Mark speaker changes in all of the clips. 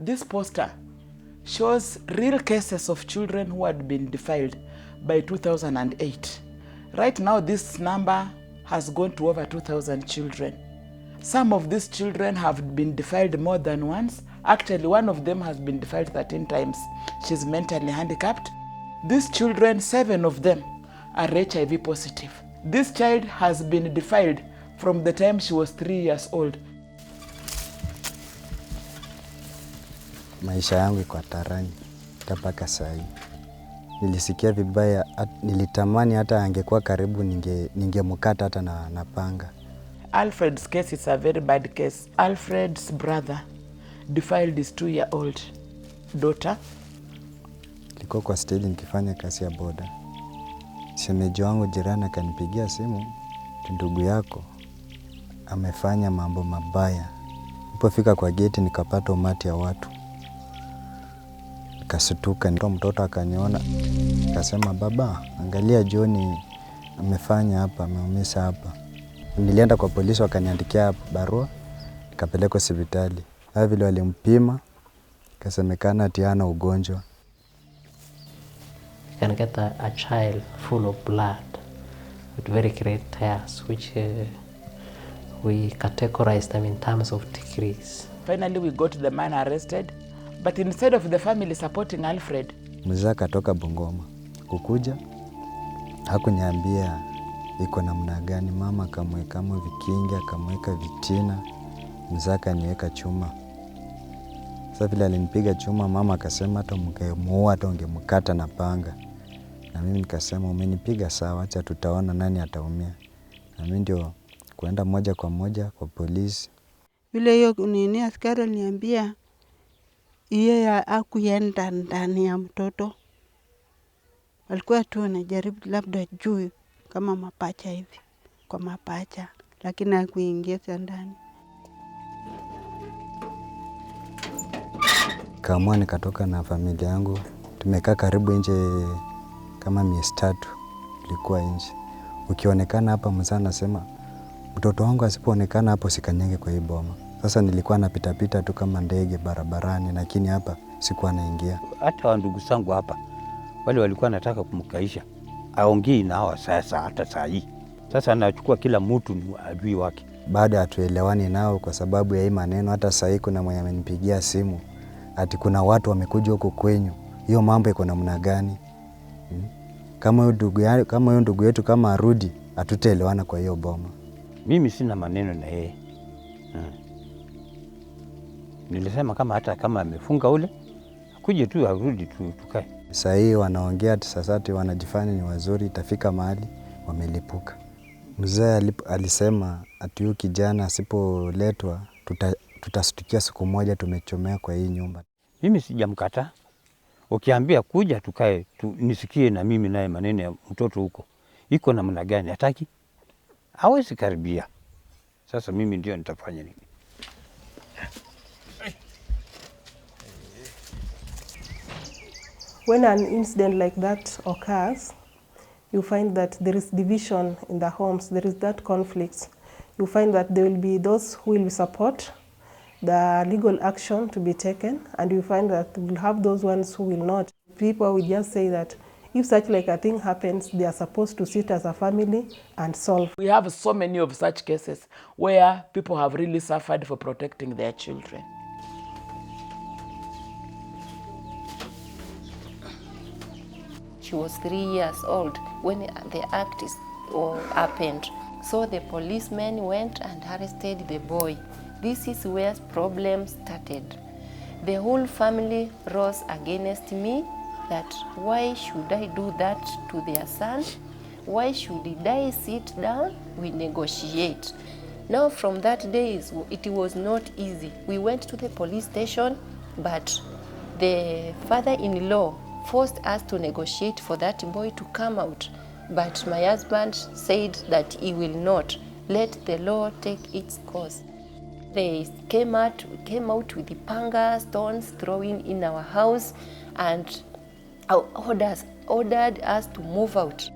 Speaker 1: This poster shows real cases of children who had been defiled by 2008. Right now, this number has gone to over 2,000 children. Some of these children have been defiled more than once. Actually, one of them has been defiled 13 times. She's mentally handicapped. These children, 7 of them, are HIV positive. This child has been defiled from the time she was 3 years old.
Speaker 2: Maisha yangu iko hatarani mpaka saa hii. Nilisikia vibaya, nilitamani hata angekuwa karibu ningemkata hata na panga.
Speaker 1: Alfred's case is a very bad case. Alfred's brother defiled his 2-year-old daughter.
Speaker 2: Nilikuwa kwa stage nikifanya kazi ya boda. Shemeji wangu jirani akanipigia simu, ndugu yako amefanya mambo mabaya. Nilipofika kwa gate nikapata umati ya watu. Nikashtuka, mtoto akaniona, akasema baba, angalia John amefanya hapa, ameumiza hapa. Nilienda kwa polisi wakaniandikia barua, nikapelekwa hospitali. Hao vile walimpima, kasemekana ati hana ugonjwa.
Speaker 3: You can get a child full of blood with very great tears, which we categorize them in terms of degrees.
Speaker 1: Finally, we got the man arrested, but instead of the family supporting Alfred,
Speaker 2: mzee akatoka Bungoma kukuja, hakuniambia iko namna gani. Mama akamweka vikingi, akamweka vitina, mzee akaniweka chuma. Sasa vile alinipiga chuma, mama akasema hata mngemuua hata ungemkata na panga. Na mimi nikasema umenipiga sawa, acha tutaona nani ataumia. Na mimi ndio kuenda moja kwa moja kwa polisi.
Speaker 4: Vile hiyo nini askari aliniambia yeye hakuenda ndani ya mtoto. Alikuwa tu anajaribu labda juu kama mapacha hivi, kwa mapacha, lakini hakuingia ndani.
Speaker 2: Kaamua nikatoka na familia yangu. Tumekaa karibu nje kama miezi 3 tulikuwa nje. Ukionekana hapa mzee anasema mtoto wangu asipoonekana hapo sikanyage kwa hii boma. Sasa nilikuwa napita tu kama ndege barabarani, lakini hapa sikuwa naingia.
Speaker 5: Hata ndugu zangu hapa wale walikuwa nataka kumkaisha, aongei na hawa sasa hata saa hii. Sasa anachukua kila mtu ni adui wake.
Speaker 2: Baada hatuelewani nao kwa sababu ya hii maneno. Hata saa hii kuna mwenye amenipigia simu ati kuna watu wamekuja huko kwenyu. Hiyo mambo iko namna gani? Kama huyo ndugu yetu kama arudi, hatutaelewana kwa hiyo boma.
Speaker 5: Mimi sina maneno na yeye. Nilisema hata kama amefunga ule, akuje tu arudi tu tukae.
Speaker 2: Sasa hii wanaongea sasa ati wanajifanya ni wazuri, itafika mahali wamelipuka. Mzee alisema ati huyu kijana asipoletwa tutastukia siku moja tumechomea kwa hii nyumba.
Speaker 5: Mimi sijamkataa. Ukiambia kuja tukae nisikie na mimi naye maneno ya mtoto huko. Iko namna gani hataki? Hawezi karibia. Sasa mimi ndio nitafanya nini?
Speaker 6: When an incident like that occurs, you find that there is division in the homes, there is that conflict. You find that there will be those who will support the legal action to be taken, and you find that we'll have those ones who will not. People will just say that if such like a thing happens, they are supposed to sit as a family and solve.
Speaker 1: We have so many of such cases where people have really suffered for protecting their children.
Speaker 7: She was 3 years old when the act happened. So the policemen went and arrested the boy. This is where problems started. The whole family rose against me that why should I do that to their son? Why should I sit down? We negotiate. Now from that day, it was not easy. We went to the police station, but the father-in-law forced us to negotiate for that boy to come out. But my husband said that he will not. Let the law take its course. They came out with the panga, stones throwing in our house, and ordered us to move out.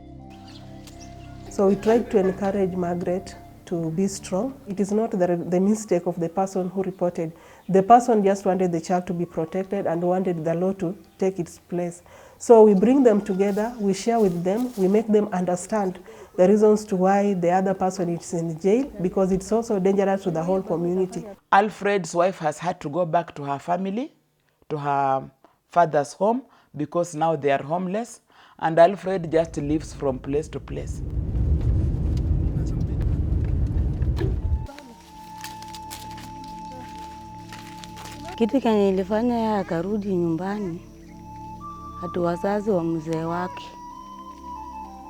Speaker 6: So we tried to encourage Margaret to be strong. It is not the mistake of the person who reported. The person just wanted the child to be protected and wanted the law to take its place. So we bring them together, we share with them, we make them understand the reasons to why the other person is in jail, because it's also dangerous to the whole community.
Speaker 1: Alfred's wife has had to go back to her family, to her father's home, because now they are homeless, and Alfred just lives from place to place.
Speaker 8: Kitu kenye ilifanya yeye akarudi nyumbani, ati wazazi wa mzee wake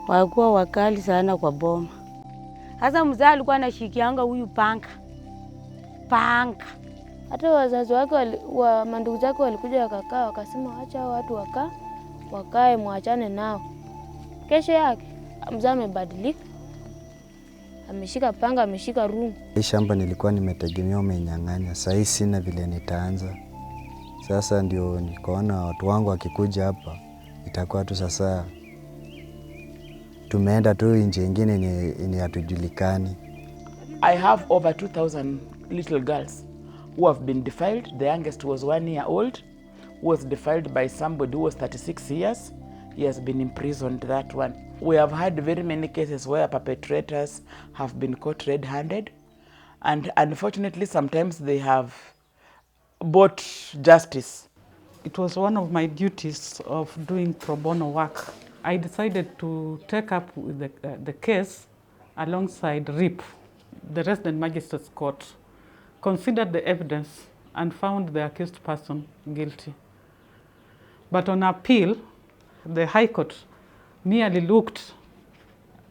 Speaker 8: walikuwa wakali sana kwa boma. Sasa mzee alikuwa anashikianga huyu panga.
Speaker 9: Hata wazazi wake wa mandugu zake walikuja wakakaa, wakasema acha watu wakae, muachane nao. Kesho yake mzee amebadilika, ameshika panga, ameshika rungu.
Speaker 2: Hii shamba nilikuwa nimetegemea umenyang'anya, sasa sina vile nitaanza. Sasa ndio nikaona watu wangu wakikuja hapa itakuwa tu sasa tumeenda tu nje nyingine ni hatujulikani.
Speaker 1: I have over 2,000 little girls who have been defiled. The youngest was 1 year old, who was defiled by somebody who was 36 years. He has been imprisoned, that one. We have had very many cases where perpetrators have been caught red-handed, and unfortunately sometimes they have bought justice.
Speaker 10: It was one of my duties of doing pro bono work. I decided to take up with the case alongside RIP, the Resident Magistrates Court, considered the evidence and found the accused person guilty. But on appeal, the High Court merely looked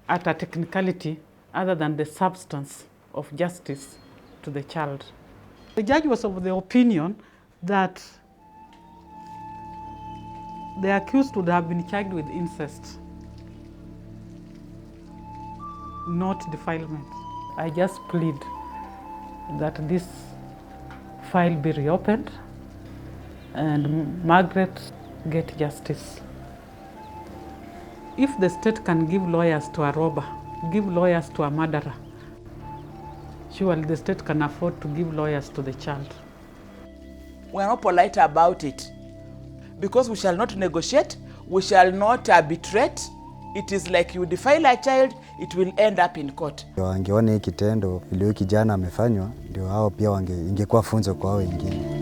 Speaker 10: at a technicality other than the substance of justice to the child. The judge was of the opinion that the accused would have been charged with incest, not defilement. I just plead that this file be reopened and Margaret get justice. If the state can give lawyers to a robber, give lawyers to a murderer, surely the state can afford to give lawyers to the child.
Speaker 1: We are not polite about it, because we shall not negotiate, we shall not arbitrate. It is like you defile a child, it will end up in court.
Speaker 2: Wangeona hii kitendo vile kijana amefanywa, ndio hao pia ingekuwa funzo kwa hao wengine.